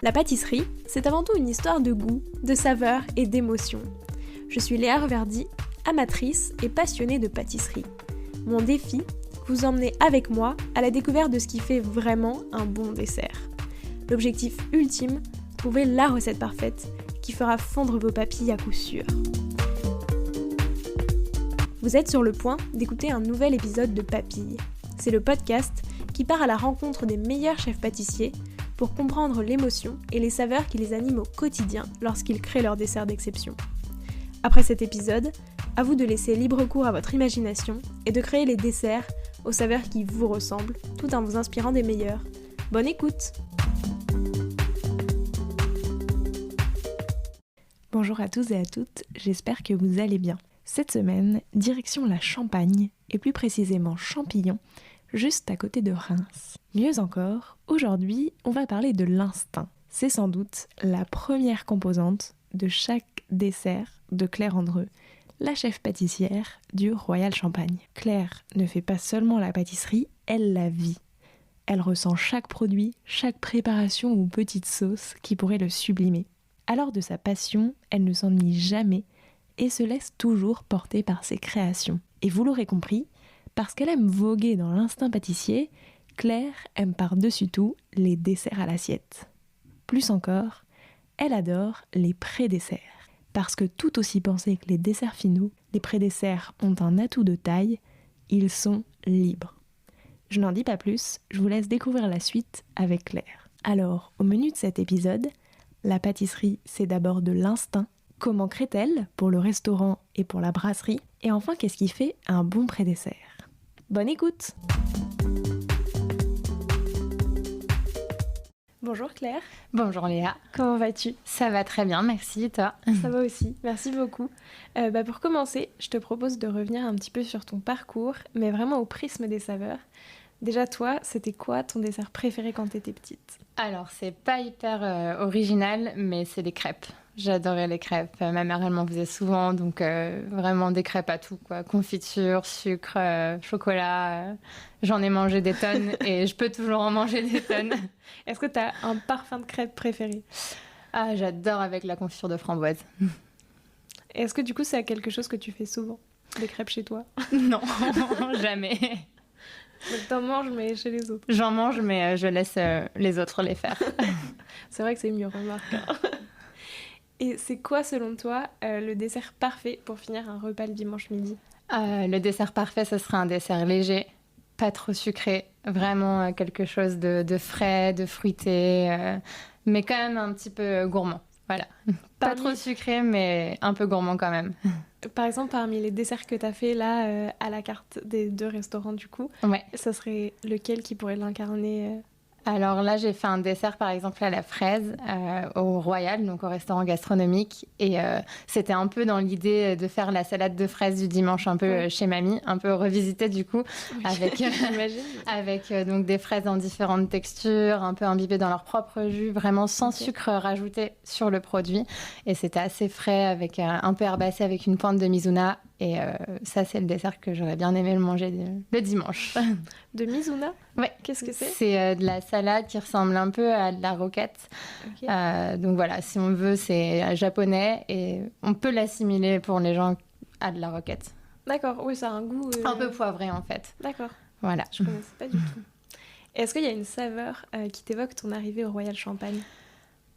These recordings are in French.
La pâtisserie, c'est avant tout une histoire de goût, de saveur et d'émotion. Je suis Léa Reverdy, amatrice et passionnée de pâtisserie. Mon défi, vous emmener avec moi à la découverte de ce qui fait vraiment un bon dessert. L'objectif ultime, trouver la recette parfaite qui fera fondre vos papilles à coup sûr. Vous êtes sur le point d'écouter un nouvel épisode de Papilles. C'est le podcast qui part à la rencontre des meilleurs chefs pâtissiers pour comprendre l'émotion et les saveurs qui les animent au quotidien lorsqu'ils créent leur dessert d'exception. Après cet épisode, à vous de laisser libre cours à votre imagination et de créer les desserts aux saveurs qui vous ressemblent, tout en vous inspirant des meilleurs. Bonne écoute! Bonjour à tous et à toutes, j'espère que vous allez bien. Cette semaine, direction la Champagne, et plus précisément Champillon, juste à côté de Reims. Mieux encore, aujourd'hui, on va parler de l'instinct. C'est sans doute la première composante de chaque dessert de Claire Andreu, la chef pâtissière du Royal Champagne. Claire ne fait pas seulement la pâtisserie, elle la vit. Elle ressent chaque produit, chaque préparation ou petite sauce qui pourrait le sublimer. Alors de sa passion, elle ne s'ennuie jamais et se laisse toujours porter par ses créations. Et vous l'aurez compris, parce qu'elle aime voguer dans l'instinct pâtissier, Claire aime par-dessus tout les desserts à l'assiette. Plus encore, elle adore les pré-desserts. Parce que tout aussi pensés que les desserts finaux, les pré-desserts ont un atout de taille, ils sont libres. Je n'en dis pas plus, je vous laisse découvrir la suite avec Claire. Alors, au menu de cet épisode, la pâtisserie, c'est d'abord de l'instinct. Comment crée-t-elle pour le restaurant et pour la brasserie? Et enfin, qu'est-ce qui fait un bon pré-dessert? Bonne écoute! Bonjour Claire. Bonjour Léa. Comment vas-tu? Ça va très bien, merci. Et toi? Ça va aussi, merci beaucoup. Pour commencer, je te propose de revenir un petit peu sur ton parcours, mais vraiment au prisme des saveurs. Déjà toi, c'était quoi ton dessert préféré quand t'étais petite? Alors, c'est pas hyper original, mais c'est les crêpes. J'adorais les crêpes. Ma mère, elle m'en faisait souvent, donc vraiment des crêpes à tout, quoi. Confiture, sucre, chocolat. J'en ai mangé des tonnes et je peux toujours en manger des tonnes. Est-ce que t'as un parfum de crêpes préféré? Ah, j'adore avec la confiture de framboise. Est-ce que du coup, c'est quelque chose que tu fais souvent? Des crêpes chez toi? Non, jamais. Donc t'en manges, mais chez les autres? J'en mange, mais je laisse les autres les faire. C'est vrai que c'est mieux, remarque. Et c'est quoi, selon toi, le dessert parfait pour finir un repas le dimanche midi? Le dessert parfait, ce serait un dessert léger, pas trop sucré, vraiment quelque chose de frais, de fruité, mais quand même un petit peu gourmand. Voilà. Pas trop sucré, mais un peu gourmand quand même. Par exemple, parmi les desserts que tu as fait là, à la carte des deux restaurants du coup, ouais. Ça serait lequel qui pourrait l'incarner? Alors là, j'ai fait un dessert par exemple à la fraise au Royal, donc au restaurant gastronomique. Et c'était un peu dans l'idée de faire la salade de fraises du dimanche un peu chez mamie, un peu revisitée du coup, avec, avec donc des fraises en différentes textures, un peu imbibées dans leur propre jus, vraiment sans sucre rajouté sur le produit. Et c'était assez frais, avec un peu herbacé avec une pointe de mizuna. Et ça, c'est le dessert que j'aurais bien aimé le manger le dimanche. De mizuna? Ouais. Qu'est-ce que c'est? C'est de la salade qui ressemble un peu à de la roquette. Okay. Donc voilà, si on veut, c'est japonais et on peut l'assimiler pour les gens à de la roquette. D'accord, oui, ça a un goût... Un peu poivré en fait. D'accord. Voilà. Je ne connaissais pas du tout. Est-ce qu'il y a une saveur qui t'évoque ton arrivée au Royal Champagne?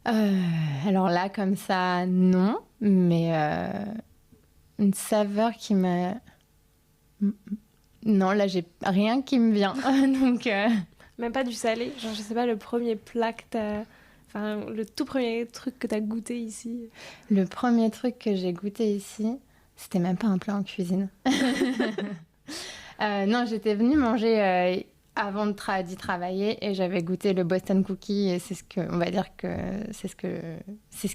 Alors là, comme ça, non. Mais... une saveur qui m'a... Non, là, j'ai rien qui me vient. Donc, Même pas du salé? Genre, je sais pas, le premier plat que t'as... Enfin, le tout premier truc que t'as goûté ici? Le premier truc que j'ai goûté ici, c'était même pas un plat en cuisine. Non, j'étais venue manger... avant d'y travailler et j'avais goûté le Boston Cookie et c'est ce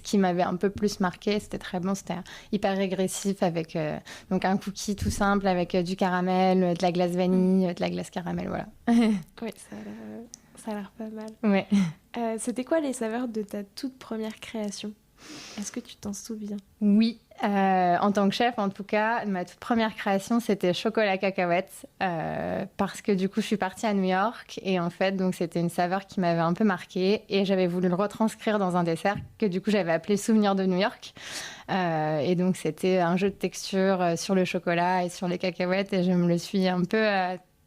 qui m'avait un peu plus marqué. C'était très bon, c'était hyper régressif avec donc un cookie tout simple avec du caramel, de la glace vanille, de la glace caramel, voilà. Oui, ça a l'air pas mal. Ouais. C'était quoi les saveurs de ta toute première création? Est-ce que tu t'en souviens? Oui, en tant que chef, en tout cas, ma toute première création, c'était chocolat cacahuète, parce que du coup, je suis partie à New York et en fait, donc c'était une saveur qui m'avait un peu marquée et j'avais voulu le retranscrire dans un dessert que du coup, j'avais appelé Souvenir de New York. Et donc, c'était un jeu de texture sur le chocolat et sur les cacahuètes et je me le suis un peu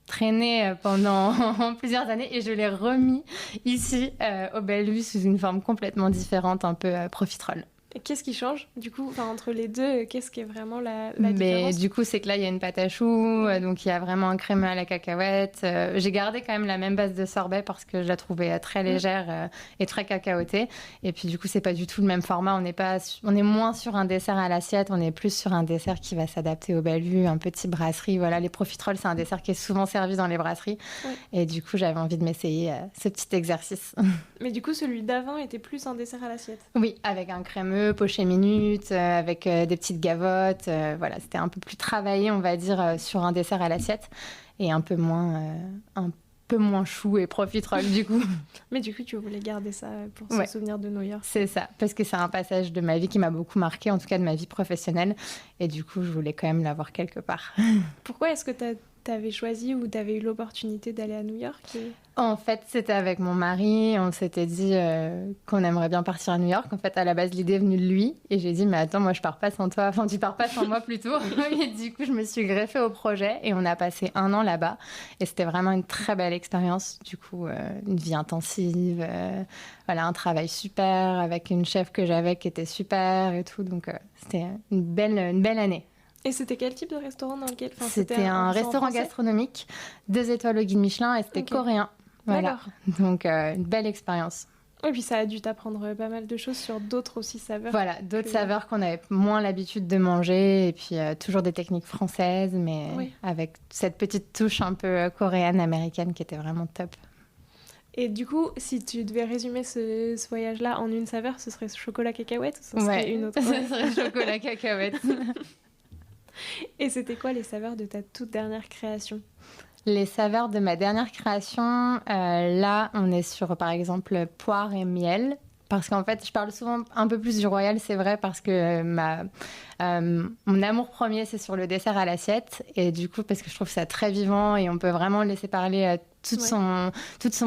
traîné pendant plusieurs années et je l'ai remis ici au Bellevue sous une forme complètement différente, un peu profiterole. Et qu'est-ce qui change, du coup, entre les deux, qu'est-ce qui est vraiment la Mais différence? du coup, c'est que là, il y a une pâte à choux, donc il y a vraiment un crémeux à la cacahuète. J'ai gardé quand même la même base de sorbet parce que je la trouvais très légère et très cacaotée. Et puis du coup, c'est pas du tout le même format. On est moins sur un dessert à l'assiette, on est plus sur un dessert qui va s'adapter au Bellevue, un petit brasserie. Voilà, les profiteroles, c'est un dessert qui est souvent servi dans les brasseries. Ouais. Et du coup, j'avais envie de m'essayer ce petit exercice. Mais du coup, celui d'avant était plus un dessert à l'assiette? Oui, avec un crémeux, poché minute, avec des petites gavottes. Voilà, c'était un peu plus travaillé, on va dire, sur un dessert à l'assiette et un peu moins chou et profiterole du coup. Mais du coup, tu voulais garder ça pour ce souvenir de New York? C'est ça, parce que c'est un passage de ma vie qui m'a beaucoup marqué, en tout cas de ma vie professionnelle. Et du coup, je voulais quand même l'avoir quelque part. Pourquoi est-ce que t'avais choisi ou t'avais eu l'opportunité d'aller à New York En fait, c'était avec mon mari. On s'était dit qu'on aimerait bien partir à New York. En fait, à la base, l'idée est venue de lui. Et j'ai dit, mais attends, moi, je pars pas sans toi. Enfin, tu pars pas sans moi, plutôt. Et du coup, je me suis greffée au projet. Et on a passé 1 an là-bas. Et c'était vraiment une très belle expérience. Du coup, une vie intensive. Voilà, un travail super avec une chef que j'avais qui était super et tout. Donc, c'était une belle année. Et c'était quel type de restaurant dans lequel C'était un restaurant gastronomique, 2 étoiles au guide Michelin et c'était coréen. Voilà. Donc, une belle expérience. Et puis ça a dû t'apprendre pas mal de choses sur d'autres aussi saveurs. Voilà, d'autres saveurs qu'on avait moins l'habitude de manger. Et puis toujours des techniques françaises, mais avec cette petite touche un peu coréenne, américaine qui était vraiment top. Et du coup, si tu devais résumer ce voyage-là en une saveur, ce serait chocolat cacahuète ou ce serait une autre? Ce serait chocolat cacahuète. Et c'était quoi les saveurs de ta toute dernière création? Les saveurs de ma dernière création, là, on est sur, par exemple, poire et miel. Parce qu'en fait, je parle souvent un peu plus du royal, c'est vrai, parce que mon amour premier, c'est sur le dessert à l'assiette. Et du coup, parce que je trouve ça très vivant et on peut vraiment le laisser parler toute son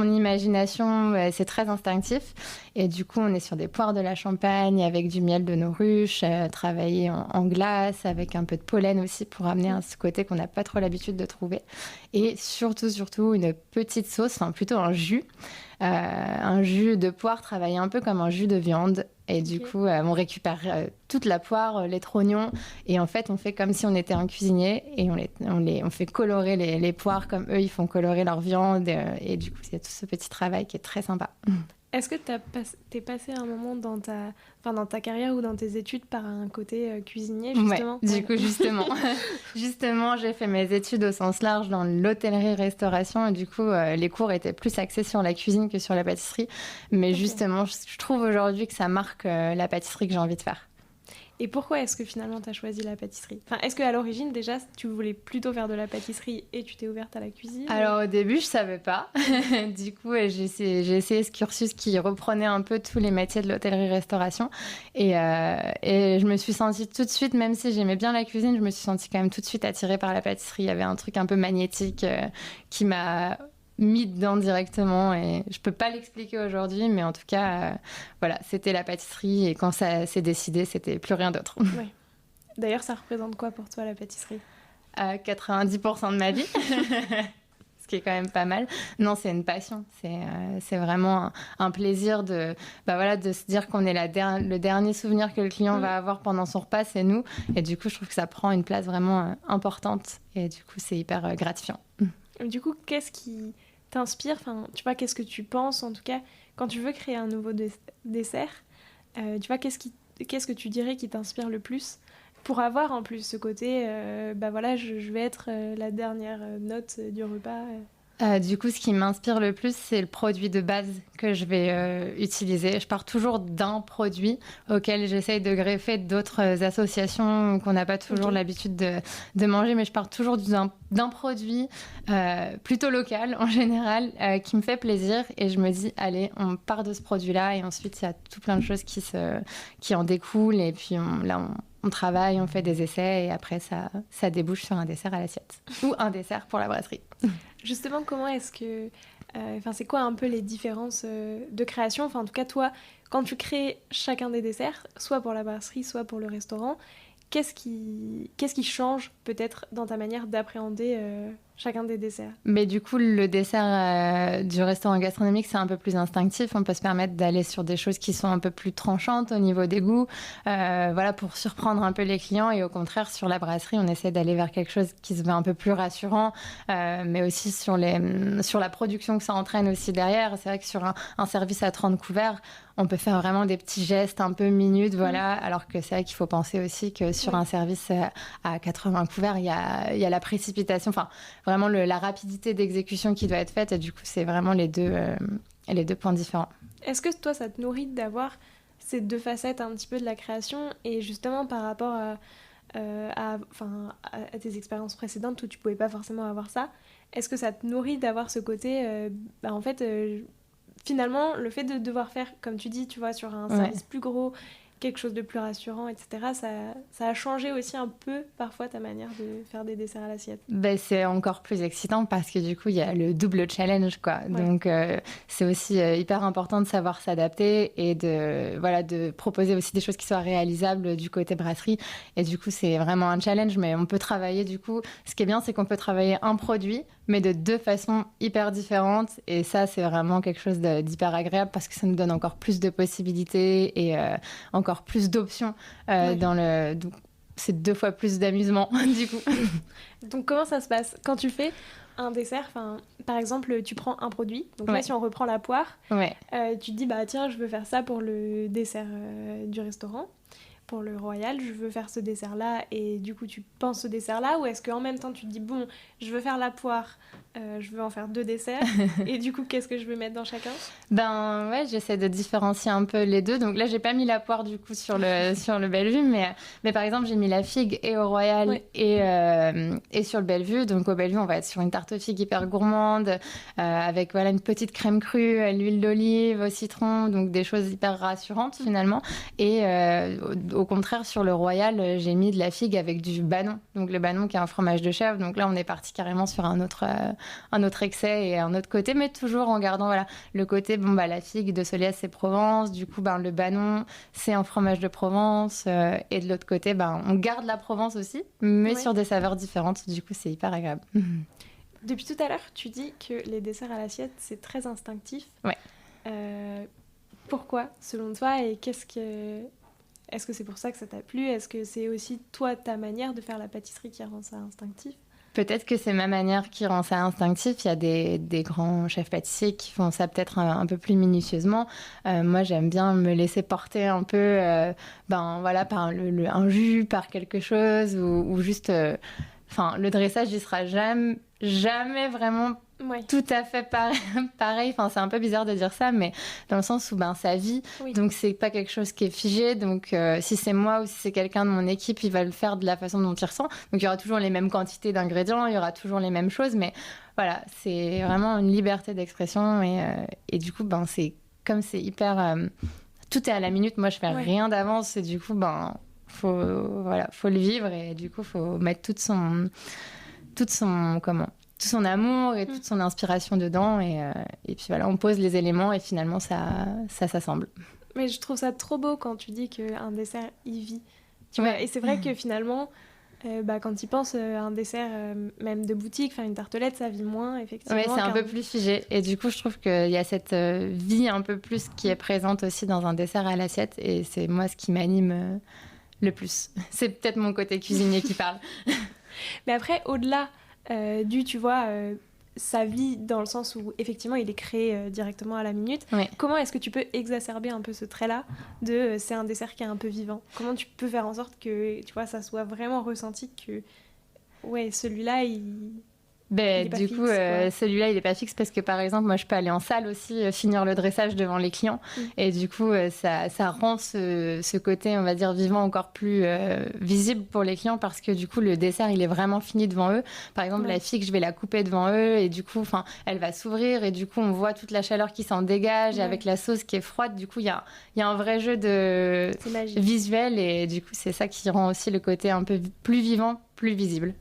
imagination, c'est très instinctif. Et du coup, on est sur des poires de la Champagne avec du miel de nos ruches, travaillé en glace, avec un peu de pollen aussi pour amener ce côté qu'on n'a pas trop l'habitude de trouver. Et surtout, une petite sauce, enfin plutôt un jus de poire travaillé un peu comme un jus de viande. Et du coup, on récupère toute la poire, les trognons. Et en fait, on fait comme si on était un cuisinier et on fait colorer les poires comme eux, ils font colorer leur viande. Et du coup, c'est tout ce petit travail qui est très sympa. Est-ce que t'es passé un moment dans ta carrière ou dans tes études par un côté cuisinier, justement? Ouais, du coup, justement, j'ai fait mes études au sens large dans l'hôtellerie-restauration. Et du coup, les cours étaient plus axés sur la cuisine que sur la pâtisserie. Mais justement, je trouve aujourd'hui que ça marque la pâtisserie que j'ai envie de faire. Et pourquoi est-ce que finalement tu as choisi la pâtisserie? Est-ce qu'à l'origine, déjà, tu voulais plutôt faire de la pâtisserie et tu t'es ouverte à la cuisine? Alors au début, je savais pas. Du coup, j'ai essayé ce cursus qui reprenait un peu tous les métiers de l'hôtellerie-restauration. Et je me suis sentie tout de suite, même si j'aimais bien la cuisine, je me suis sentie quand même tout de suite attirée par la pâtisserie. Il y avait un truc un peu magnétique qui m'a mis dedans directement et je peux pas l'expliquer aujourd'hui, mais en tout cas voilà, c'était la pâtisserie et quand ça s'est décidé, c'était plus rien d'autre. Ouais. D'ailleurs, ça représente quoi pour toi la pâtisserie? 90% de ma vie. Ce qui est quand même pas mal. Non, c'est une passion. C'est vraiment un plaisir de se dire qu'on est le dernier souvenir que le client va avoir pendant son repas, c'est nous. Et du coup, je trouve que ça prend une place vraiment importante. Et du coup, c'est hyper gratifiant. Du coup, qu'est-ce qui t'inspire? Tu vois, qu'est-ce que tu penses, en tout cas, quand tu veux créer un nouveau dessert? Tu vois, qu'est-ce que tu dirais qui t'inspire le plus? Pour avoir en plus ce côté, je vais être la dernière note du repas. Du coup, ce qui m'inspire le plus, c'est le produit de base que je vais utiliser. Je pars toujours d'un produit auquel j'essaye de greffer d'autres associations qu'on n'a pas toujours l'habitude de manger, mais je pars toujours d'un produit plutôt local en général qui me fait plaisir et je me dis, allez, on part de ce produit-là et ensuite il y a tout plein de choses qui en découlent et puis on travaille, on fait des essais et après ça débouche sur un dessert à l'assiette ou un dessert pour la brasserie. Justement, comment est-ce que... c'est quoi un peu les différences de création? Enfin, en tout cas, toi, quand tu crées chacun des desserts, soit pour la brasserie, soit pour le restaurant, qu'est-ce qui change peut-être dans ta manière d'appréhender chacun des desserts? Mais du coup, le dessert du restaurant gastronomique, c'est un peu plus instinctif. On peut se permettre d'aller sur des choses qui sont un peu plus tranchantes au niveau des goûts, voilà, pour surprendre un peu les clients. Et au contraire, sur la brasserie, on essaie d'aller vers quelque chose qui se veut un peu plus rassurant, mais aussi sur la production que ça entraîne aussi derrière. C'est vrai que sur un service à 30 couverts, on peut faire vraiment des petits gestes un peu minutes, voilà. Alors que c'est vrai qu'il faut penser aussi que sur un service à 80 couverts, il y a la précipitation, enfin, vraiment la rapidité d'exécution qui doit être faite. Et du coup, c'est vraiment les deux points différents. Est-ce que toi, ça te nourrit d'avoir ces deux facettes un petit peu de la création et justement par rapport à tes expériences précédentes où tu pouvais pas forcément avoir ça, est-ce que ça te nourrit d'avoir ce côté, finalement, le fait de devoir faire, comme tu dis, tu vois, sur un service plus gros, quelque chose de plus rassurant, etc., ça a changé aussi un peu, parfois, ta manière de faire des desserts à l'assiette. Ben, c'est encore plus excitant parce que du coup, il y a le double challenge, quoi. Ouais. Donc, c'est aussi hyper important de savoir s'adapter et de proposer aussi des choses qui soient réalisables du côté brasserie. Et du coup, c'est vraiment un challenge, mais on peut travailler, du coup, ce qui est bien, c'est qu'on peut travailler un produit, mais de deux façons hyper différentes. Et ça, c'est vraiment quelque chose d'hyper agréable parce que ça nous donne encore plus de possibilités et encore plus d'options dans le... Donc, c'est 2 fois plus d'amusement, du coup. Donc, comment ça se passe quand tu fais un dessert? Par exemple, tu prends un produit. Donc là, si on reprend la poire, tu te dis, bah tiens, je veux faire ça pour le dessert du restaurant. Pour le Royal, je veux faire ce dessert-là, et du coup, tu penses ce dessert-là, ou est-ce qu'en même temps, tu te dis, bon, je veux faire la poire, je veux en faire 2 desserts, et du coup, qu'est-ce que je veux mettre dans chacun? Ben ouais, j'essaie de différencier un peu les deux. Donc là, j'ai pas mis la poire, du coup, sur le Bellevue, mais par exemple, j'ai mis la figue et au Royal et sur le Bellevue. Donc au Bellevue, on va être sur une tarte aux figues hyper gourmande, avec voilà, une petite crème crue, l'huile d'olive, au citron, donc des choses hyper rassurantes, finalement. Et au contraire, sur le Royal, j'ai mis de la figue avec du Banon. Donc le Banon qui est un fromage de chèvre. Donc là, on est parti carrément sur un autre excès et un autre côté, mais toujours en gardant voilà, le côté, la figue de Soliès, c'est Provence. Du coup, le Banon, c'est un fromage de Provence. Et de l'autre côté, on garde la Provence aussi, mais sur des saveurs différentes. Du coup, c'est hyper agréable. Depuis tout à l'heure, tu dis que les desserts à l'assiette, c'est très instinctif. Ouais. Pourquoi, selon toi, et est-ce que c'est pour ça que ça t'a plu? Est-ce que c'est aussi, toi, ta manière de faire la pâtisserie qui rend ça instinctif? Peut-être que c'est ma manière qui rend ça instinctif. Il y a des grands chefs pâtissiers qui font ça peut-être un peu plus minutieusement. Moi, j'aime bien me laisser porter un peu par un jus, par quelque chose, ou juste... le dressage, il sera jamais vraiment tout à fait pareil. Enfin, c'est un peu bizarre de dire ça, mais dans le sens où ça vit. Oui. Donc, c'est pas quelque chose qui est figé. Donc, si c'est moi ou si c'est quelqu'un de mon équipe, il va le faire de la façon dont il ressent. Donc, il y aura toujours les mêmes quantités d'ingrédients, il y aura toujours les mêmes choses. Mais voilà, c'est vraiment une liberté d'expression. Et du coup, c'est comme c'est hyper... tout est à la minute. Moi, je fais rien d'avance. Et du coup, faut le vivre. Et du coup, faut mettre tout son amour et toute son inspiration dedans et puis voilà, on pose les éléments et finalement ça s'assemble. Mais je trouve ça trop beau quand tu dis qu'un dessert il vit, tu vois. Et c'est vrai que finalement quand tu penses un dessert même de boutique, faire une tartelette, ça vit moins effectivement. Ouais, c'est un peu plus figé et du coup je trouve qu'il y a cette vie un peu plus qui est présente aussi dans un dessert à l'assiette et c'est moi ce qui m'anime le plus. C'est peut-être mon côté cuisinier qui parle. Mais après, au-delà tu vois, sa vie dans le sens où effectivement il est créé directement à la minute, comment est-ce que tu peux exacerber un peu ce trait-là de c'est un dessert qui est un peu vivant? Comment tu peux faire en sorte que tu vois, ça soit vraiment ressenti que celui-là, il Ben, du coup, celui-là, il n'est pas fixe parce que, par exemple, moi, je peux aller en salle aussi, finir le dressage devant les clients. Et du coup, ça rend ce côté, on va dire, vivant encore plus visible pour les clients parce que, du coup, le dessert, il est vraiment fini devant eux. Par exemple, la figue, je vais la couper devant eux et du coup, elle va s'ouvrir et du coup, on voit toute la chaleur qui s'en dégage et avec la sauce qui est froide. Du coup, il y a un vrai jeu de visuel et du coup, c'est ça qui rend aussi le côté un peu plus vivant, plus visible.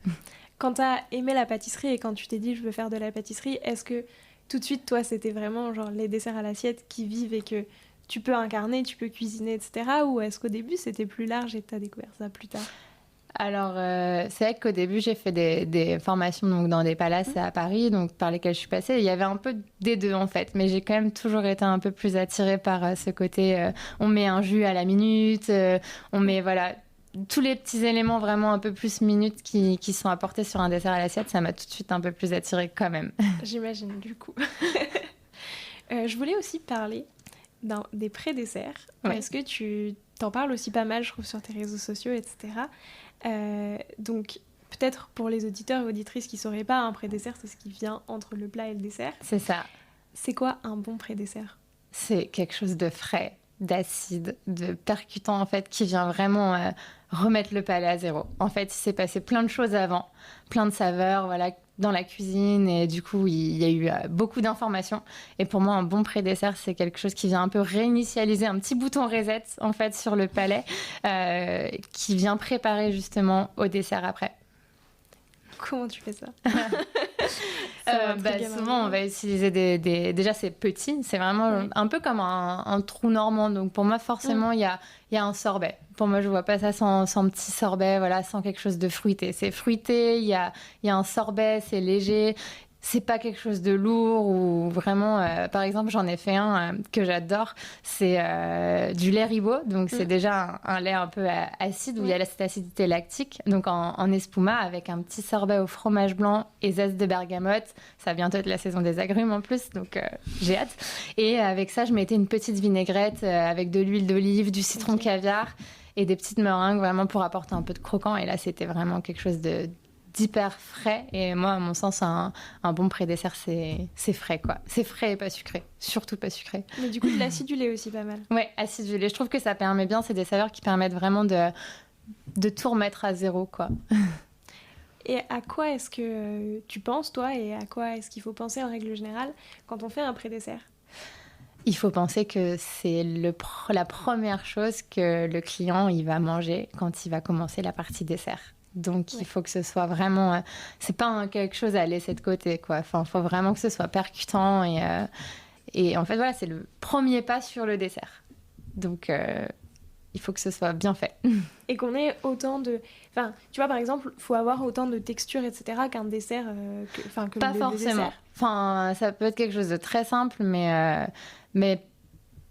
Quand tu as aimé la pâtisserie et quand tu t'es dit je veux faire de la pâtisserie, est-ce que tout de suite, toi, c'était vraiment genre les desserts à l'assiette qui vivent et que tu peux incarner, tu peux cuisiner, etc. Ou est-ce qu'au début, c'était plus large et tu as découvert ça plus tard? Alors, c'est vrai qu'au début, j'ai fait des formations donc, dans des palaces à Paris, donc, par lesquelles je suis passée. Il y avait un peu des deux, en fait. Mais j'ai quand même toujours été un peu plus attirée par ce côté on met un jus à la minute, on met, voilà, tous les petits éléments vraiment un peu plus minutes qui sont apportés sur un dessert à l'assiette. Ça m'a tout de suite un peu plus attirée quand même. J'imagine, du coup. Je voulais aussi parler des pré-desserts. Ouais. Est-ce que tu t'en parles aussi pas mal, je trouve, sur tes réseaux sociaux, etc. Donc, peut-être pour les auditeurs et auditrices qui ne sauraient pas, un pré-dessert, c'est ce qui vient entre le plat et le dessert. C'est ça. C'est quoi un bon pré-dessert? C'est quelque chose de frais, d'acide, de percutant, en fait, qui vient vraiment remettre le palais à zéro. En fait, il s'est passé plein de choses avant, plein de saveurs, voilà, dans la cuisine, et du coup, il y a eu beaucoup d'informations. Et pour moi, un bon pré-dessert, c'est quelque chose qui vient un peu réinitialiser, un petit bouton reset, en fait, sur le palais, qui vient préparer justement au dessert après. Comment tu fais ça? Souvent, on va utiliser Déjà, c'est petit. C'est vraiment un peu comme un trou normand. Donc, pour moi, forcément, il y a un sorbet. Pour moi, je vois pas ça sans petit sorbet, voilà, sans quelque chose de fruité. C'est fruité, il y a un sorbet, c'est léger. C'est pas quelque chose de lourd ou vraiment... par exemple, j'en ai fait un que j'adore. C'est du lait Ribot. Donc, c'est déjà un lait un peu acide où il y a cette acidité lactique. Donc, en espuma avec un petit sorbet au fromage blanc et zeste de bergamote. Ça va bientôt être la saison des agrumes en plus. Donc, j'ai hâte. Et avec ça, je mettais une petite vinaigrette avec de l'huile d'olive, du citron caviar et des petites meringues vraiment pour apporter un peu de croquant. Et là, c'était vraiment quelque chose d'hyper frais. Et moi, à mon sens, un bon pré-dessert, c'est frais, quoi. C'est frais et pas sucré. Surtout pas sucré. Mais du coup, de l'acidulé aussi, pas mal. Ouais, acidulé. Je trouve que ça permet bien. C'est des saveurs qui permettent vraiment de tout remettre à zéro, quoi. Et à quoi est-ce que tu penses, toi, et à quoi est-ce qu'il faut penser en règle générale quand on fait un pré-dessert? Il faut penser que c'est la première chose que le client il va manger quand il va commencer la partie dessert. Donc, il faut que ce soit vraiment... c'est pas quelque chose à laisser de côté, quoi. Enfin, il faut vraiment que ce soit percutant. Et en fait, voilà, c'est le premier pas sur le dessert. Donc, il faut que ce soit bien fait. Et qu'on ait autant de... Enfin, tu vois, par exemple, il faut avoir autant de texture, etc., qu'un dessert... que pas forcément. Dessert. Enfin, ça peut être quelque chose de très simple, mais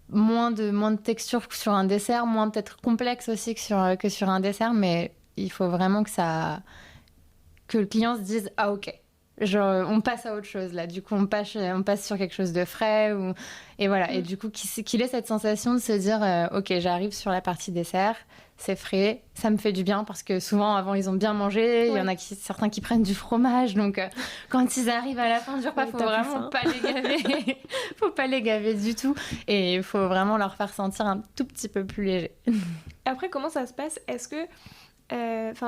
moins de texture que sur un dessert, moins peut-être complexe aussi que sur un dessert, mais... Il faut vraiment que le client se dise « Ah, ok, genre, on passe à autre chose, là. » Du coup, on passe sur quelque chose de frais. Et voilà. Et du coup, qu'il ait cette sensation de se dire « Ok, j'arrive sur la partie dessert, c'est frais, ça me fait du bien. » Parce que souvent, avant, ils ont bien mangé. Il y en a certains qui prennent du fromage. Donc, quand ils arrivent à la fin du repas, il faut vraiment pas les gaver. Faut pas les gaver du tout. Et il faut vraiment leur faire sentir un tout petit peu plus léger. Après, comment ça se passe? Est-ce que...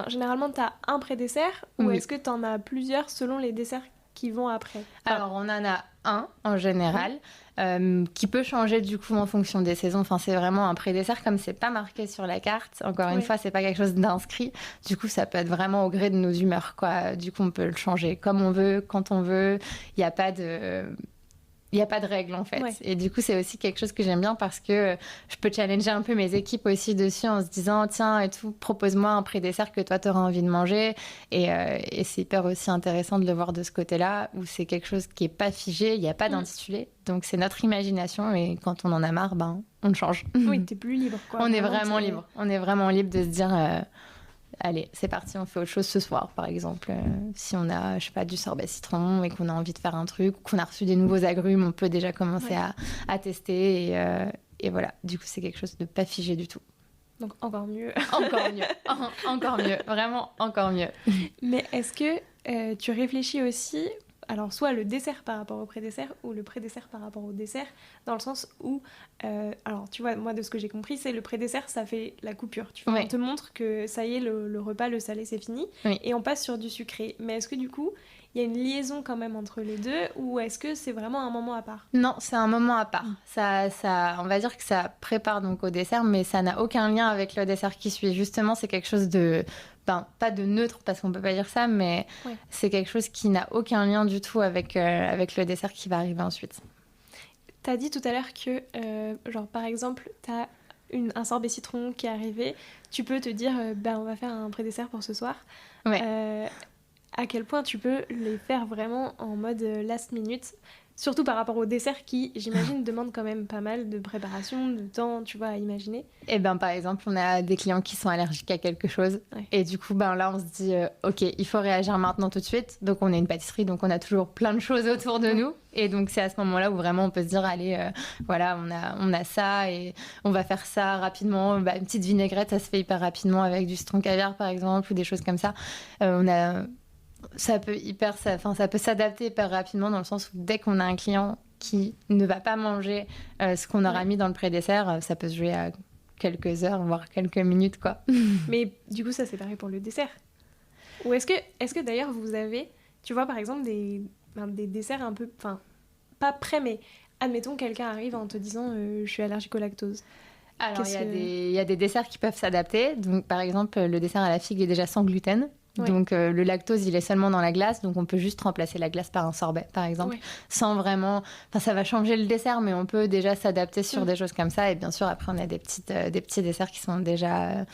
généralement, tu as un pré-dessert ou est-ce que tu en as plusieurs selon les desserts qui vont après? Alors, on en a un en général qui peut changer du coup en fonction des saisons. Enfin, c'est vraiment un pré-dessert comme c'est pas marqué sur la carte. Encore une fois, c'est pas quelque chose d'inscrit. Du coup, ça peut être vraiment au gré de nos humeurs, quoi. Du coup, on peut le changer comme on veut, quand on veut. Il n'y a pas de... Il n'y a pas de règle en fait. Et du coup, c'est aussi quelque chose que j'aime bien parce que je peux challenger un peu mes équipes aussi dessus en se disant tiens et tout, propose-moi un pré-dessert que toi t'auras envie de manger. Et c'est hyper aussi intéressant de le voir de ce côté-là où c'est quelque chose qui n'est pas figé, il n'y a pas d'intitulé. Donc c'est notre imagination et quand on en a marre, on le change. Oui, t'es plus libre, quoi. On est vraiment libre. On est vraiment libre de se dire allez, c'est parti, on fait autre chose ce soir, par exemple. Si on a, je sais pas, du sorbet citron et qu'on a envie de faire un truc, ou qu'on a reçu des nouveaux agrumes, on peut déjà commencer à tester. Et voilà, du coup, c'est quelque chose de pas figé du tout. Donc, encore mieux. Encore mieux. Encore mieux. Vraiment, encore mieux. Mais est-ce que tu réfléchis aussi, alors soit le dessert par rapport au pré-dessert ou le pré-dessert par rapport au dessert, dans le sens où, alors tu vois, moi de ce que j'ai compris, c'est le pré-dessert, ça fait la coupure. Tu vois, Ouais. on te montre que ça y est, le repas, le salé, c'est fini, Oui. et on passe sur du sucré. Mais est-ce que du coup, il y a une liaison quand même entre les deux, ou est-ce que c'est vraiment un moment à part? Non, c'est un moment à part. On va dire que ça prépare donc au dessert, mais ça n'a aucun lien avec le dessert qui suit. Justement, c'est quelque chose de, pas de neutre parce qu'on peut pas dire ça, mais Ouais. c'est quelque chose qui n'a aucun lien du tout avec le dessert qui va arriver ensuite. T'as dit tout à l'heure que, genre par exemple, t'as un sorbet citron qui est arrivé, tu peux te dire, on va faire un pré-dessert pour ce soir. Ouais. À quel point tu peux les faire vraiment en mode last minute, surtout par rapport au dessert qui, j'imagine, demande quand même pas mal de préparation, de temps, tu vois, à imaginer. Et par exemple, on a des clients qui sont allergiques à quelque chose. Ouais. Et du coup, là, on se dit, OK, il faut réagir maintenant tout de suite. Donc, on est une pâtisserie, donc on a toujours plein de choses autour de nous. Et donc, c'est à ce moment-là où vraiment on peut se dire, allez, voilà, on a ça et on va faire ça rapidement. Une petite vinaigrette, ça se fait hyper rapidement avec du citron caviar, par exemple, ou des choses comme ça. Ça peut s'adapter hyper rapidement dans le sens où dès qu'on a un client qui ne va pas manger ce qu'on aura mis dans le pré-dessert, ça peut se jouer à quelques heures, voire quelques minutes, quoi. Mais du coup, ça c'est pareil pour le dessert. Ou est-ce que d'ailleurs vous avez, tu vois, par exemple, des desserts un peu, enfin, pas prêts, mais admettons quelqu'un arrive en te disant je suis allergique au lactose. Alors, il y a des desserts qui peuvent s'adapter. Donc, par exemple, le dessert à la figue est déjà sans gluten. Ouais. Donc, le lactose, il est seulement dans la glace. Donc, on peut juste remplacer la glace par un sorbet, par exemple. Ouais. Sans vraiment... Enfin, ça va changer le dessert, mais on peut déjà s'adapter sur des choses comme ça. Et bien sûr, après, on a des petits desserts qui sont déjà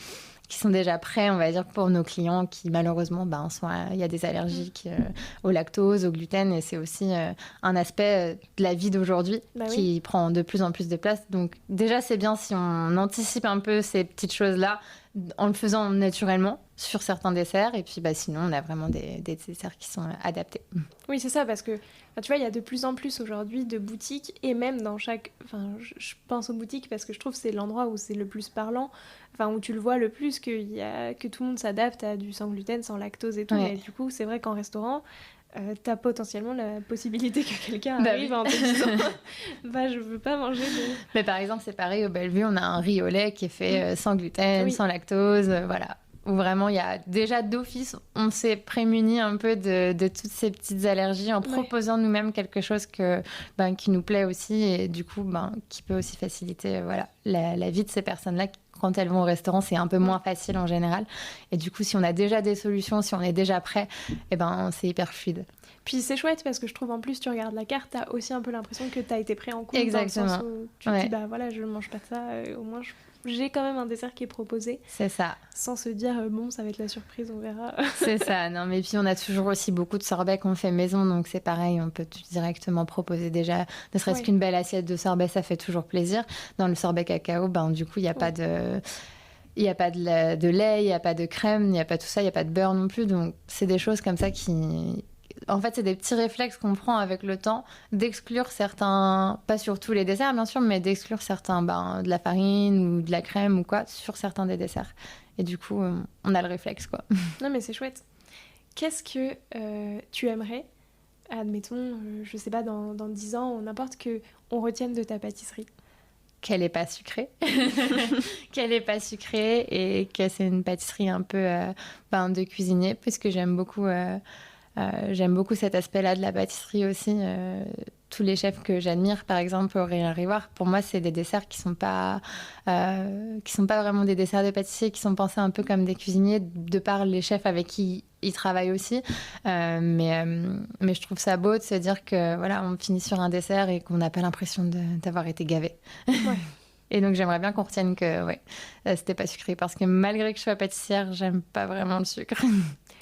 prêts, on va dire, pour nos clients qui, malheureusement, il y a des allergiques au lactose, au gluten. Et c'est aussi un aspect de la vie d'aujourd'hui qui prend de plus en plus de place. Donc, déjà, c'est bien si on anticipe un peu ces petites choses-là en le faisant naturellement sur certains desserts. Et puis, sinon, on a vraiment des desserts qui sont adaptés. Oui, c'est ça, parce que tu vois, il y a de plus en plus aujourd'hui de boutiques, et même dans chaque... Enfin, je pense aux boutiques parce que je trouve que c'est l'endroit où c'est le plus parlant, enfin, où tu le vois le plus, que tout le monde s'adapte à du sans gluten, sans lactose et tout. Ouais. Mais du coup, c'est vrai qu'en restaurant, t'as potentiellement la possibilité que quelqu'un arrive en te disant je veux pas manger de... Mais par exemple, c'est pareil, au Bellevue, on a un riz au lait qui est fait sans gluten, sans lactose, voilà. Où vraiment, il y a déjà d'office, on s'est prémuni un peu de toutes ces petites allergies en proposant nous-mêmes quelque chose qui nous plaît aussi et du coup, qui peut aussi faciliter la vie de ces personnes-là. Quand elles vont au restaurant, c'est un peu moins facile en général. Et du coup, si on a déjà des solutions, si on est déjà prêt, c'est hyper fluide. Puis c'est chouette parce que je trouve en plus, tu regardes la carte, t'as aussi un peu l'impression que t'as été prêt en compte. Exactement. Dans le sens où tu te dis, voilà, je ne mange pas de ça, au moins j'ai quand même un dessert qui est proposé. C'est ça. Sans se dire, ça va être la surprise, on verra. C'est ça. Non, mais puis on a toujours aussi beaucoup de sorbets qu'on fait maison, donc c'est pareil, on peut directement proposer déjà, ne serait-ce qu'une belle assiette de sorbet, ça fait toujours plaisir. Dans le sorbet cacao, du coup, il n'y a pas de... Il n'y a pas de lait, il n'y a pas de crème, il n'y a pas tout ça, il n'y a pas de beurre non plus. Donc, c'est des choses comme ça qui... En fait, c'est des petits réflexes qu'on prend avec le temps, d'exclure certains, pas sur tous les desserts bien sûr, mais d'exclure certains, de la farine ou de la crème ou quoi, sur certains des desserts. Et du coup, on a le réflexe, quoi. Non, mais c'est chouette. Qu'est-ce que tu aimerais, admettons, je sais pas, dans 10 ans, ou n'importe, qu'on retienne de ta pâtisserie? Qu'elle n'est pas sucrée. Qu'elle n'est pas sucrée et que c'est une pâtisserie un peu de cuisinier, puisque j'aime beaucoup cet aspect-là de la pâtisserie aussi. Tous les chefs que j'admire, par exemple, au Rayon Rivoire, pour moi, c'est des desserts qui sont pas vraiment des desserts de pâtissier, qui sont pensés un peu comme des cuisiniers, de par les chefs avec qui ils travaillent aussi. Mais je trouve ça beau de se dire que voilà, on finit sur un dessert et qu'on n'a pas l'impression d'avoir été gavé. Ouais. Et donc, j'aimerais bien qu'on retienne que c'était pas sucré, parce que malgré que je sois pâtissière, j'aime pas vraiment le sucre.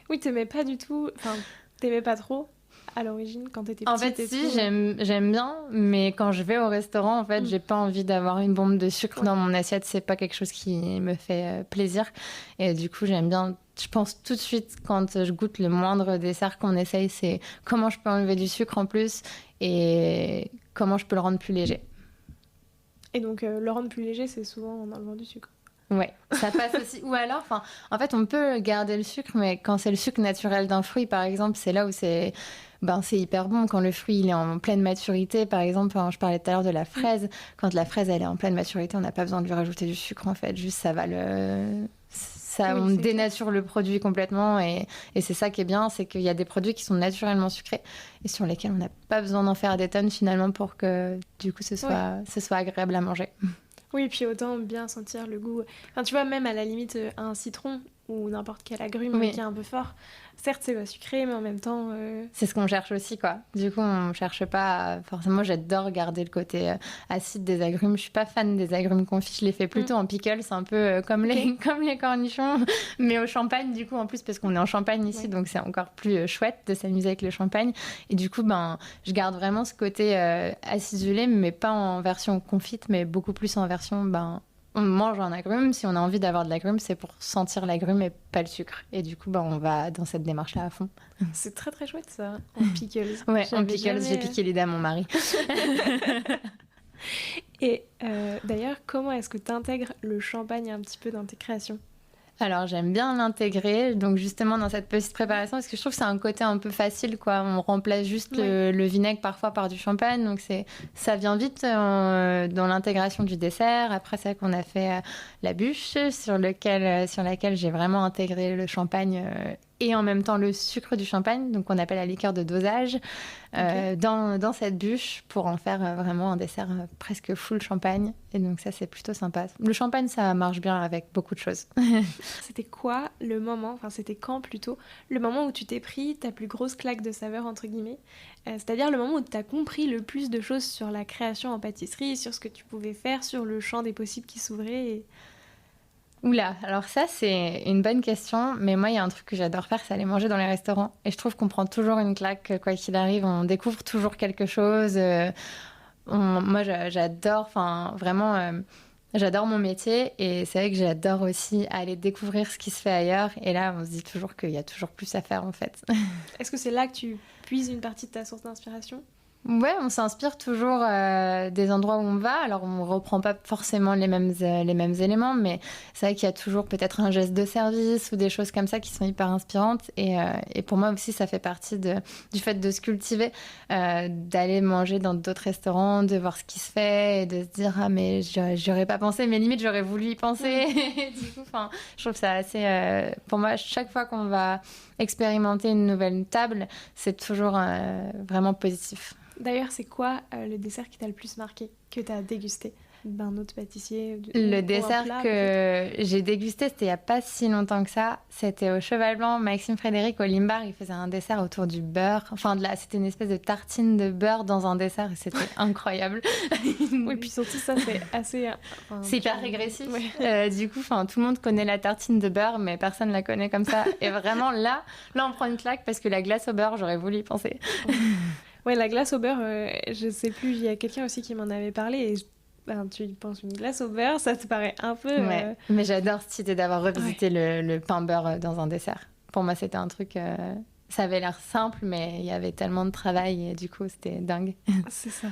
Oui, t'aimais pas du tout, enfin, t'aimais pas trop à l'origine quand t'étais petite? En fait, si, j'aime bien, mais quand je vais au restaurant, en fait, j'ai pas envie d'avoir une bombe de sucre dans mon assiette. C'est pas quelque chose qui me fait plaisir. Et du coup, j'aime bien. Je pense tout de suite, quand je goûte le moindre dessert qu'on essaye, c'est comment je peux enlever du sucre en plus et comment je peux le rendre plus léger. Et donc, le rendre plus léger, c'est souvent en enlevant du sucre. Ouais, ça passe aussi. Ou alors, en fait, on peut garder le sucre, mais quand c'est le sucre naturel d'un fruit, par exemple, c'est là où c'est hyper bon. Quand le fruit il est en pleine maturité, par exemple, je parlais tout à l'heure de la fraise. Quand la fraise elle est en pleine maturité, on n'a pas besoin de lui rajouter du sucre, en fait. Juste, ça va on dénature le produit complètement et c'est ça qui est bien, c'est qu'il y a des produits qui sont naturellement sucrés et sur lesquels on n'a pas besoin d'en faire des tonnes finalement pour que du coup ce soit agréable à manger. Oui, et puis autant bien sentir le goût. Enfin, tu vois, même à la limite, un citron ou n'importe quel agrume qui est un peu fort. Certes, c'est pas sucré, mais en même temps... C'est ce qu'on cherche aussi, quoi. Du coup, on cherche pas... Forcément, j'adore garder le côté acide des agrumes. Je suis pas fan des agrumes confits. Je les fais plutôt en pickles, un peu comme les cornichons, mais au champagne, du coup, en plus, parce qu'on est en Champagne ici, donc c'est encore plus chouette de s'amuser avec le champagne. Et du coup, je garde vraiment ce côté acidulé, mais pas en version confite, mais beaucoup plus en version... on mange un agrume, si on a envie d'avoir de l'agrume, c'est pour sentir l'agrume et pas le sucre. Et du coup, on va dans cette démarche-là à fond. C'est très très chouette ça, en pickles. Ouais, en pickles, j'ai piqué les dés à mon mari. Et d'ailleurs, comment est-ce que tu intègres le champagne un petit peu dans tes créations ? Alors, j'aime bien l'intégrer, donc justement dans cette petite préparation, parce que je trouve que c'est un côté un peu facile, quoi. On remplace juste le vinaigre parfois par du champagne, donc ça vient vite dans l'intégration du dessert. Après, c'est qu'on a fait la bûche sur laquelle j'ai vraiment intégré le champagne et en même temps le sucre du champagne, donc on appelle la liqueur de dosage, dans cette bûche pour en faire vraiment un dessert presque full champagne. Et donc ça, c'est plutôt sympa. Le champagne, ça marche bien avec beaucoup de choses. C'était quoi le moment, c'était quand plutôt, le moment où tu t'es pris ta plus grosse claque de saveur, entre guillemets, c'est-à-dire le moment où tu as compris le plus de choses sur la création en pâtisserie, sur ce que tu pouvais faire, sur le champ des possibles qui s'ouvrait Oula, alors ça c'est une bonne question, mais moi il y a un truc que j'adore faire, c'est aller manger dans les restaurants. Et je trouve qu'on prend toujours une claque, quoi qu'il arrive, on découvre toujours quelque chose. Moi j'adore, vraiment, j'adore mon métier et c'est vrai que j'adore aussi aller découvrir ce qui se fait ailleurs. Et là on se dit toujours qu'il y a toujours plus à faire en fait. Est-ce que c'est là que tu puises une partie de ta source d'inspiration ? Ouais, on s'inspire toujours des endroits où on va. Alors, on reprend pas forcément les mêmes éléments, mais c'est vrai qu'il y a toujours peut-être un geste de service ou des choses comme ça qui sont hyper inspirantes. Et pour moi aussi, ça fait partie du fait de se cultiver, d'aller manger dans d'autres restaurants, de voir ce qui se fait et de se dire « Ah, mais j'aurais pas pensé, mais limite, j'aurais voulu y penser. » Du coup, je trouve ça assez... pour moi, chaque fois qu'on va expérimenter une nouvelle table, c'est toujours vraiment positif. D'ailleurs, c'est quoi le dessert qui t'a le plus marqué, que t'as dégusté d'un autre pâtissier Le dessert que j'ai dégusté, c'était il n'y a pas si longtemps que ça. C'était au Cheval Blanc, Maxime Frédéric au Limbar. Il faisait un dessert autour du beurre. C'était une espèce de tartine de beurre dans un dessert et c'était incroyable. Oui, puis surtout ça, c'est assez... c'est hyper régressif. Ouais. Du coup, tout le monde connaît la tartine de beurre, mais personne ne la connaît comme ça. Et vraiment, là, on prend une claque parce que la glace au beurre, j'aurais voulu y penser. Ouais, la glace au beurre, je sais plus, il y a quelqu'un aussi qui m'en avait parlé et tu penses une glace au beurre, ça te paraît un peu... Ouais, mais j'adore cette idée d'avoir revisité le pain beurre dans un dessert. Pour moi, c'était un truc... ça avait l'air simple, mais il y avait tellement de travail et du coup, c'était dingue. C'est ça.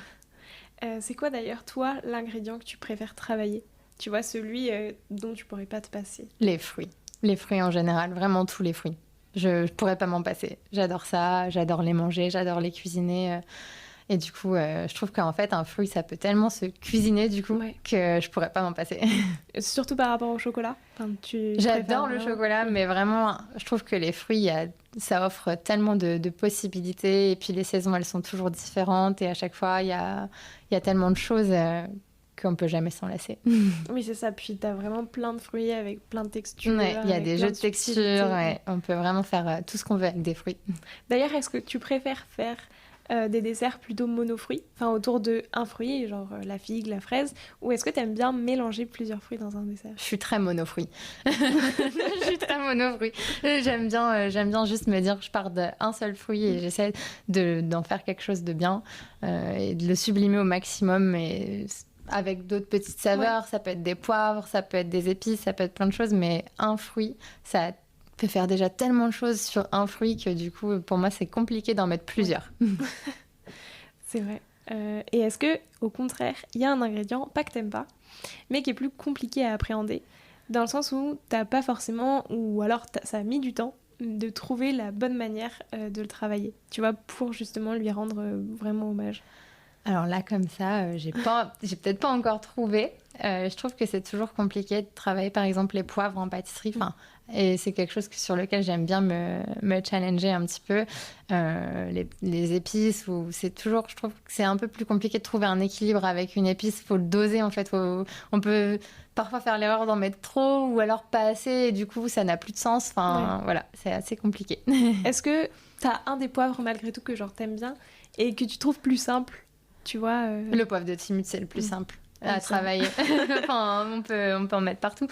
C'est quoi d'ailleurs, toi, l'ingrédient que tu préfères travailler ? Tu vois, celui dont tu pourrais pas te passer ? Les fruits. Les fruits en général, vraiment tous les fruits. Je pourrais pas m'en passer. J'adore ça, j'adore les manger, j'adore les cuisiner. Et du coup, je trouve qu'en fait, un fruit, ça peut tellement se cuisiner du coup que je pourrais pas m'en passer. Surtout par rapport au chocolat. J'adore le chocolat, mais vraiment, je trouve que les fruits, ça offre tellement de possibilités. Et puis les saisons, elles sont toujours différentes. Et à chaque fois, il y a tellement de choses qu'on peut jamais s'en lasser. Oui, c'est ça. Puis t'as vraiment plein de fruits avec plein de textures. Ouais, il y a des jeux de textures. Ouais. On peut vraiment faire tout ce qu'on veut avec des fruits. D'ailleurs, est-ce que tu préfères faire des desserts plutôt monofruits, autour d'un fruit, genre la figue, la fraise, ou est-ce que tu aimes bien mélanger plusieurs fruits dans un dessert ? Je suis très monofruit. Je suis très monofruit. J'aime bien juste me dire que je pars d'un seul fruit et j'essaie d'en faire quelque chose de bien et de le sublimer au maximum. Et avec d'autres petites saveurs, ça peut être des poivres, ça peut être des épices, ça peut être plein de choses, mais un fruit, ça peut faire déjà tellement de choses sur un fruit que du coup, pour moi, c'est compliqué d'en mettre plusieurs. C'est vrai. Et est-ce que, au contraire, il y a un ingrédient, pas que t'aimes pas, mais qui est plus compliqué à appréhender, dans le sens où t'as pas forcément, ou alors ça a mis du temps, de trouver la bonne manière de le travailler, tu vois, pour justement lui rendre vraiment hommage. Alors là, comme ça, j'ai peut-être pas encore trouvé. Je trouve que c'est toujours compliqué de travailler, par exemple, les poivres en pâtisserie. Enfin, et c'est quelque chose sur lequel j'aime bien me challenger un petit peu. Les épices, c'est toujours, je trouve que c'est un peu plus compliqué de trouver un équilibre avec une épice. Il faut le doser, en fait. On peut parfois faire l'erreur d'en mettre trop ou alors pas assez. Et du coup, ça n'a plus de sens. Enfin, voilà, c'est assez compliqué. Est-ce que t'as un des poivres, malgré tout, que genre t'aimes bien et que tu trouves plus simple? Tu vois, Le poivre de Timut, c'est le plus simple à travailler. Enfin, on peut en mettre partout,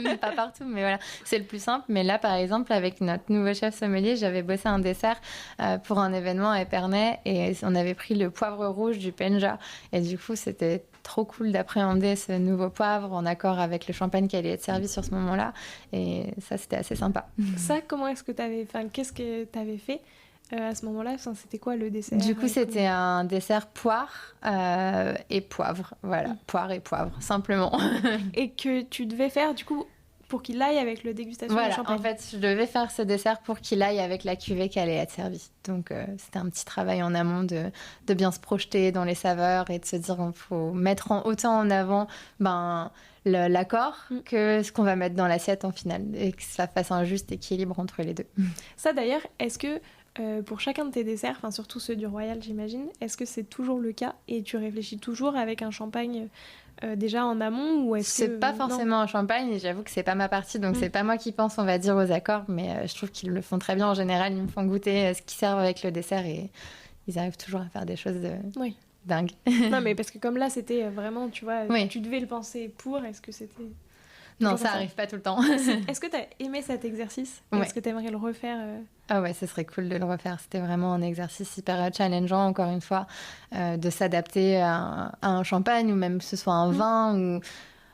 mais pas partout. Mais voilà, c'est le plus simple. Mais là, par exemple, avec notre nouveau chef sommelier, j'avais bossé un dessert pour un événement à Épernay et on avait pris le poivre rouge du Penja. Et du coup, c'était trop cool d'appréhender ce nouveau poivre en accord avec le champagne qui allait être servi sur ce moment-là. Et ça, c'était assez sympa. Ça, comment est-ce que qu'est-ce que t'avais fait à ce moment-là? Enfin, c'était quoi le dessert? Du coup, c'était un dessert poire et poivre. Voilà, poire et poivre, simplement. Et que tu devais faire, du coup, pour qu'il aille avec le dégustation du champagne. En fait, je devais faire ce dessert pour qu'il aille avec la cuvée qui allait être servie. Donc, c'était un petit travail en amont de bien se projeter dans les saveurs et de se dire qu'il faut mettre autant en avant l'accord que ce qu'on va mettre dans l'assiette en finale et que ça fasse un juste équilibre entre les deux. Ça, d'ailleurs, est-ce que pour chacun de tes desserts, enfin surtout ceux du Royal, j'imagine, est-ce que c'est toujours le cas et tu réfléchis toujours avec un champagne déjà en amont ou est-ce c'est pas forcément un champagne et j'avoue que c'est pas ma partie, donc c'est pas moi qui pense, on va dire, aux accords, mais je trouve qu'ils le font très bien. En général, ils me font goûter ce qu'ils servent avec le dessert et ils arrivent toujours à faire des choses dingues. Non, mais parce que comme là, c'était vraiment, tu vois, tu devais le penser pour, est-ce que c'était... Non, ça arrive pas tout le temps. Est-ce que tu as aimé cet exercice? Est-ce que tu aimerais le refaire Ah ouais, ce serait cool de le refaire. C'était vraiment un exercice hyper challengeant, encore une fois, de s'adapter à un champagne ou même que ce soit un vin. Ou...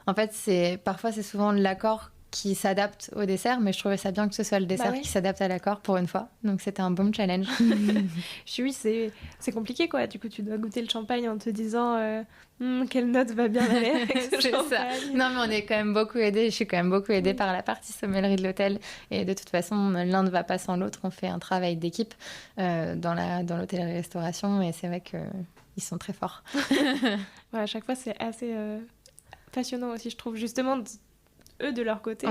En fait, parfois, c'est souvent l'accord qui s'adapte au dessert, mais je trouvais ça bien que ce soit le dessert qui s'adapte à l'accord pour une fois. Donc, c'était un bon challenge. Oui, c'est compliqué, quoi. Du coup, tu dois goûter le champagne en te disant quelle note va bien aller avec ce champagne. Ça. Non, mais on est quand même beaucoup aidés. Je suis quand même beaucoup aidée par la partie sommellerie de l'hôtel. Et de toute façon, l'un ne va pas sans l'autre. On fait un travail d'équipe dans l'hôtellerie-restauration. Et c'est vrai qu'ils sont très forts. À chaque fois, c'est assez passionnant aussi, je trouve. Justement, eux, de leur côté,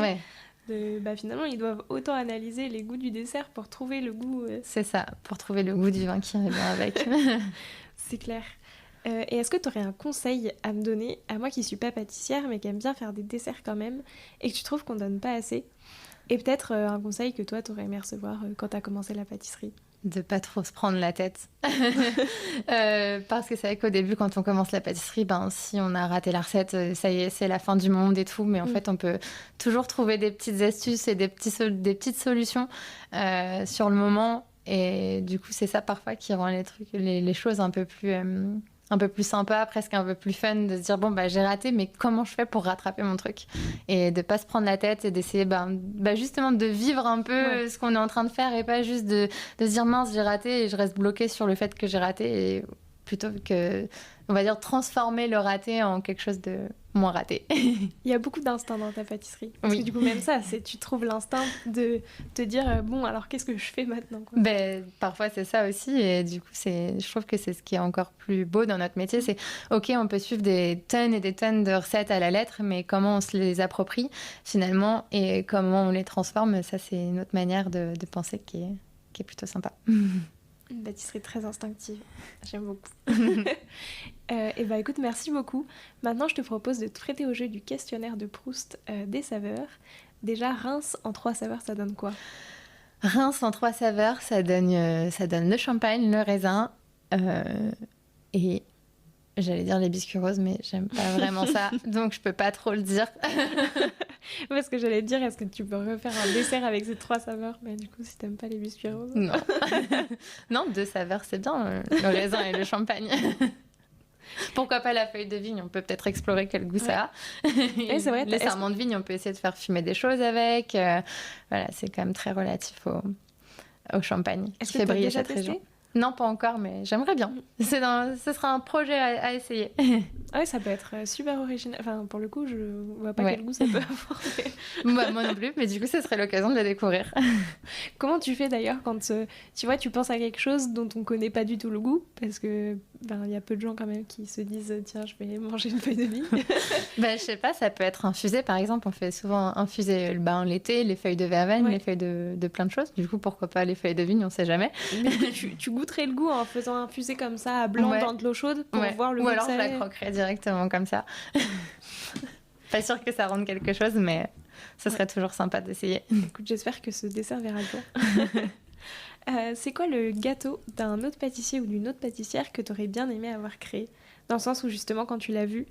finalement, ils doivent autant analyser les goûts du dessert pour trouver le goût... C'est ça, pour trouver le goût du vin qui va bien avec. C'est clair. Et est-ce que tu aurais un conseil à me donner, à moi qui suis pas pâtissière, mais qui aime bien faire des desserts quand même, et que tu trouves qu'on donne pas assez? Et peut-être un conseil que toi, tu aurais aimé recevoir quand tu as commencé la pâtisserie? De pas trop se prendre la tête. Parce que c'est vrai qu'au début, quand on commence la pâtisserie, si on a raté la recette, ça y est, c'est la fin du monde et tout. Mais en fait, on peut toujours trouver des petites astuces et des petites solutions sur le moment. Et du coup, c'est ça parfois qui rend les choses un peu plus sympa, presque un peu plus fun, de se dire j'ai raté, mais comment je fais pour rattraper mon truc? Et de pas se prendre la tête et d'essayer justement de vivre un peu ce qu'on est en train de faire et pas juste de se dire mince, j'ai raté et je reste bloquée sur le fait que j'ai raté, et plutôt que, on va dire, transformer le raté en quelque chose de moins raté. Il y a beaucoup d'instinct dans ta pâtisserie. Parce que du coup, même ça, tu trouves l'instinct de te dire alors qu'est-ce que je fais maintenant, quoi. Parfois, c'est ça aussi. Et du coup, je trouve que c'est ce qui est encore plus beau dans notre métier. C'est OK, on peut suivre des tonnes et des tonnes de recettes à la lettre, mais comment on se les approprie finalement et comment on les transforme, ça, c'est une autre manière de penser qui est plutôt sympa. Une pâtisserie très instinctive. J'aime beaucoup. Et écoute, merci beaucoup. Maintenant, je te propose de te prêter au jeu du questionnaire de Proust des saveurs. Déjà, Reims en 3 saveurs, ça donne quoi? Reims en 3 saveurs, ça donne le champagne, le raisin et j'allais dire les biscuits roses, mais j'aime pas vraiment ça, donc je peux pas trop le dire. Parce que j'allais te dire, est-ce que tu peux refaire un dessert avec ces 3 saveurs? Mais du coup, si t'aimes pas les biscuits roses... Non. Non, 2 saveurs, c'est bien, le raisin et le champagne. Pourquoi pas la feuille de vigne? On peut peut-être explorer quel goût ça a. Et c'est vrai, les sarments de vigne, on peut essayer de faire fumer des choses avec. Voilà, c'est quand même très relatif au champagne. Est-ce qui que fait briller déjà cette testé? région. Non, pas encore, mais j'aimerais bien. Ce sera un projet à essayer. Ah ouais, ça peut être super original. Enfin, pour le coup, je vois pas quel goût ça peut avoir. Moi non plus, mais du coup, ce serait l'occasion de le découvrir. Comment tu fais d'ailleurs quand tu vois, tu penses à quelque chose dont on connaît pas du tout le goût? Parce que il y a peu de gens quand même qui se disent tiens, je vais manger une feuille de vigne. Je sais pas, ça peut être infusé par exemple. On fait souvent infuser l'été, les feuilles de verveine, les feuilles de plein de choses. Du coup, pourquoi pas les feuilles de vigne, on sait jamais. Mais tu goûterais le goût en faisant infuser comme ça à blanc dans de l'eau chaude pour voir le goût. Ou alors je la croquerais directement comme ça. Pas sûr que ça rende quelque chose, mais ce serait toujours sympa d'essayer. Écoute, j'espère que ce dessert verra le jour. C'est quoi le gâteau d'un autre pâtissier ou d'une autre pâtissière que tu aurais bien aimé avoir créé? Dans le sens où justement quand tu l'as vu,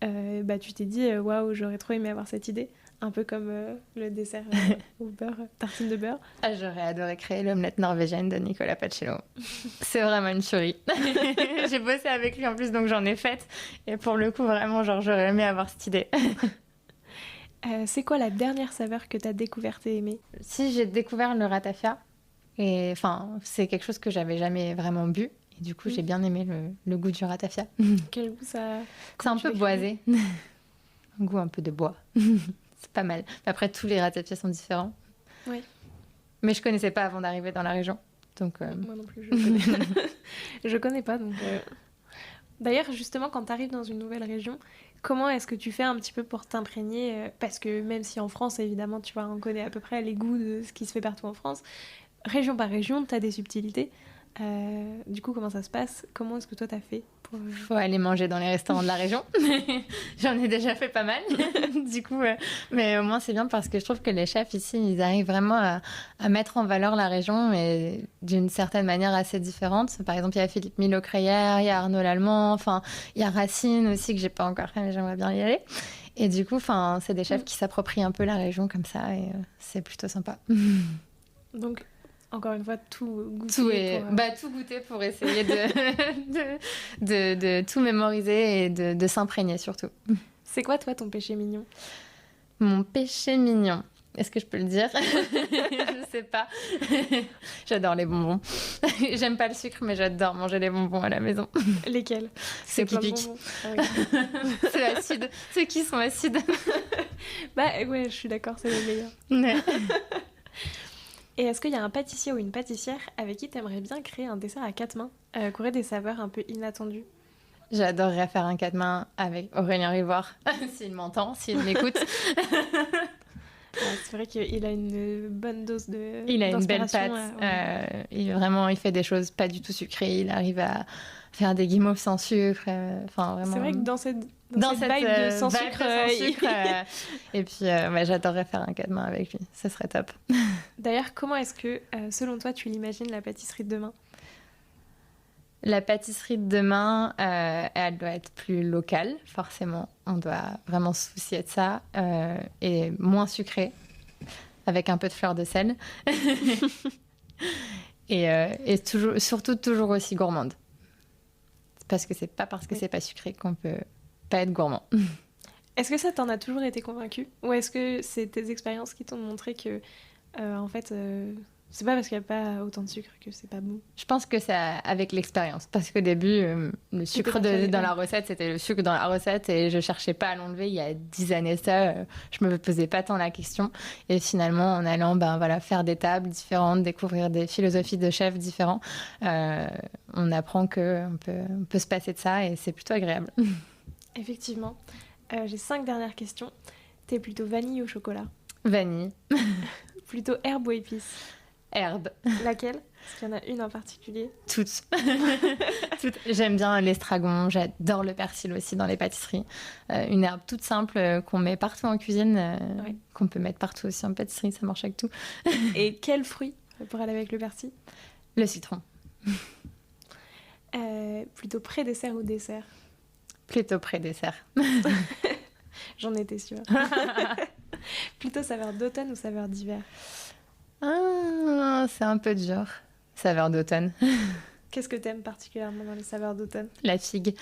tu t'es dit waouh, j'aurais trop aimé avoir cette idée. Un peu comme le dessert au beurre, tartine de beurre. Ah, j'aurais adoré créer l'omelette norvégienne de Nicolas Pacello. C'est vraiment une tuerie. J'ai bossé avec lui en plus, donc j'en ai faite. Et pour le coup, vraiment, j'aurais aimé avoir cette idée. C'est quoi la dernière saveur que tu as découverte et aimée? Si, j'ai découvert le ratafia. Et enfin, c'est quelque chose que j'avais jamais vraiment bu. Et du coup, j'ai bien aimé le goût du ratafia. Quel goût ça? C'est un peu boisé. Un goût un peu de bois. C'est pas mal. Après, tous les ratafias sont différents. Oui. Mais je connaissais pas avant d'arriver dans la région. Donc, moi non plus, je connais. Je connais pas. Donc, D'ailleurs, justement, quand tu arrives dans une nouvelle région, comment est-ce que tu fais un petit peu pour t'imprégner? Parce que même si en France, évidemment, tu vois, on connaît à peu près les goûts de ce qui se fait partout en France, région par région, tu as des subtilités. Du coup, comment ça se passe? Comment est-ce que toi, t'as fait pour... Faut aller manger dans les restaurants de la région. J'en ai déjà fait pas mal. Du coup, mais au moins, c'est bien parce que je trouve que les chefs ici, ils arrivent vraiment à mettre en valeur la région, mais d'une certaine manière assez différente. Par exemple, il y a Philippe Milo-Creyer, il y a Arnaud Lallemand, enfin, il y a Racine aussi, que j'ai pas encore fait, mais j'aimerais bien y aller. Et du coup, c'est des chefs qui s'approprient un peu la région comme ça, et c'est plutôt sympa. Donc, encore une fois, tout goûter. Tout goûter pour essayer de tout mémoriser et de s'imprégner surtout. C'est quoi, toi, ton péché mignon? Mon péché mignon, est-ce que je peux le dire? Je sais pas. J'adore les bonbons. J'aime pas le sucre, mais j'adore manger les bonbons à la maison. Lesquels? Ceux qui piquent. C'est acide. Ceux qui sont acides. Ouais, je suis d'accord, c'est les meilleurs. Ouais. Et est-ce qu'il y a un pâtissier ou une pâtissière avec qui tu aimerais bien créer un dessert à 4 mains, qui aurait des saveurs un peu inattendues? J'adorerais faire un 4 mains avec Aurélien Rivoire, s'il m'entend, s'il m'écoute. C'est vrai qu'il a une bonne dose de. Il a une belle pâte. Il fait des choses pas du tout sucrées. Il arrive à faire des guimauves sans sucre. Vraiment... C'est vrai que dans cette vibe de sans sucre. Et puis, j'adorerais faire un 4 mains avec lui. Ce serait top. D'ailleurs, comment est-ce que, selon toi, tu l'imagines la pâtisserie de demain? La pâtisserie de demain, elle doit être plus locale, forcément. On doit vraiment se soucier de ça. Et moins sucrée, avec un peu de fleur de sel. et surtout toujours aussi gourmande. Parce que c'est pas parce que c'est pas sucré qu'on peut pas être gourmand. Est-ce que ça t'en a toujours été convaincu? Ou est-ce que c'est tes expériences qui t'ont montré que, en fait... c'est pas parce qu'il n'y a pas autant de sucre que c'est pas bon. Je pense que c'est avec l'expérience. Parce qu'au début, le sucre dans la recette, c'était le sucre dans la recette et je cherchais pas à l'enlever. Il y a 10 années je me posais pas tant la question. Et finalement, en allant faire des tables différentes, découvrir des philosophies de chefs différents, on apprend qu'on peut se passer de ça et c'est plutôt agréable. Effectivement. J'ai 5 dernières questions. T'es plutôt vanille ou chocolat? Vanille. Plutôt herbe ou épice? Herbe. Laquelle? Est-ce qu'il y en a une en particulier? Toutes. Toutes. J'aime bien l'estragon, j'adore le persil aussi dans les pâtisseries. Une herbe toute simple qu'on met partout en cuisine, qu'on peut mettre partout aussi en pâtisserie, ça marche avec tout. Et quel fruit pour aller avec le persil? Le citron. Plutôt pré-dessert ou dessert? Plutôt pré-dessert. J'en étais sûre. Plutôt saveur d'automne ou saveur d'hiver? C'est un peu dur. Saveur d'automne. Qu'est-ce que t'aimes particulièrement dans les saveurs d'automne? La figue.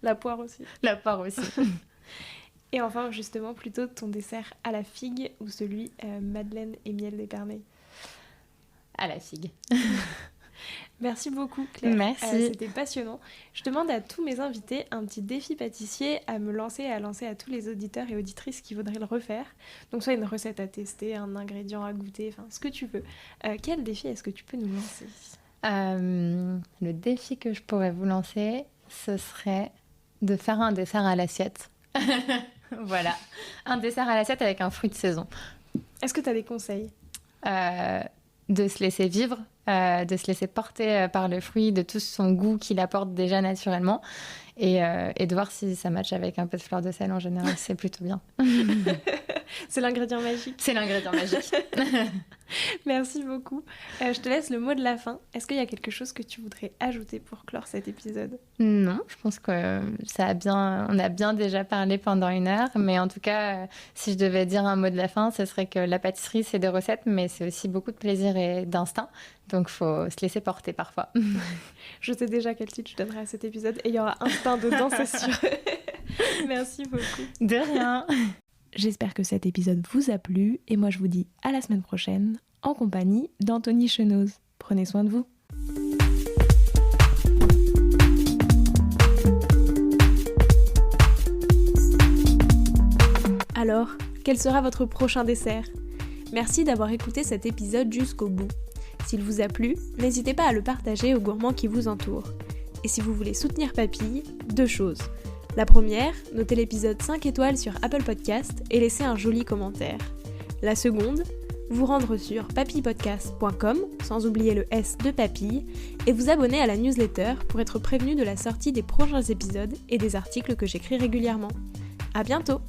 La poire aussi. La poire aussi. Et enfin, justement, plutôt ton dessert à la figue ou celui madeleine et miel d'Épernay? À la figue. Merci beaucoup Claire. Merci. C'était passionnant. Je demande à tous mes invités un petit défi pâtissier à me lancer et à lancer à tous les auditeurs et auditrices qui voudraient le refaire. Donc soit une recette à tester, un ingrédient à goûter, enfin ce que tu veux. Quel défi est-ce que tu peux nous lancer ? Le défi que je pourrais vous lancer, ce serait de faire un dessert à l'assiette. Voilà, un dessert à l'assiette avec un fruit de saison. Est-ce que tu as des conseils ? De se laisser vivre, de se laisser porter par le fruit, de tout son goût qu'il apporte déjà naturellement et de voir si ça matche avec un peu de fleur de sel en général, c'est plutôt bien. C'est l'ingrédient magique. C'est l'ingrédient magique. Merci beaucoup. Je te laisse le mot de la fin. Est-ce qu'il y a quelque chose que tu voudrais ajouter pour clore cet épisode ? Non, je pense que on a bien déjà parlé pendant 1 heure, mais en tout cas, si je devais dire un mot de la fin, ce serait que la pâtisserie, c'est des recettes, mais c'est aussi beaucoup de plaisir et d'instinct. Donc, il faut se laisser porter parfois. Je sais déjà quel titre je donnerai à cet épisode et il y aura instinct dedans, c'est sûr. Merci beaucoup. De rien. J'espère que cet épisode vous a plu et moi je vous dis à la semaine prochaine en compagnie d'Anthony Chenoz. Prenez soin de vous. Alors, quel sera votre prochain dessert ? Merci d'avoir écouté cet épisode jusqu'au bout. S'il vous a plu, n'hésitez pas à le partager aux gourmands qui vous entourent. Et si vous voulez soutenir Papille, 2 choses. La première, notez l'épisode 5 étoiles sur Apple Podcast et laissez un joli commentaire. La seconde, vous rendre sur papillepodcast.com, sans oublier le S de Papille, et vous abonner à la newsletter pour être prévenu de la sortie des prochains épisodes et des articles que j'écris régulièrement. À bientôt!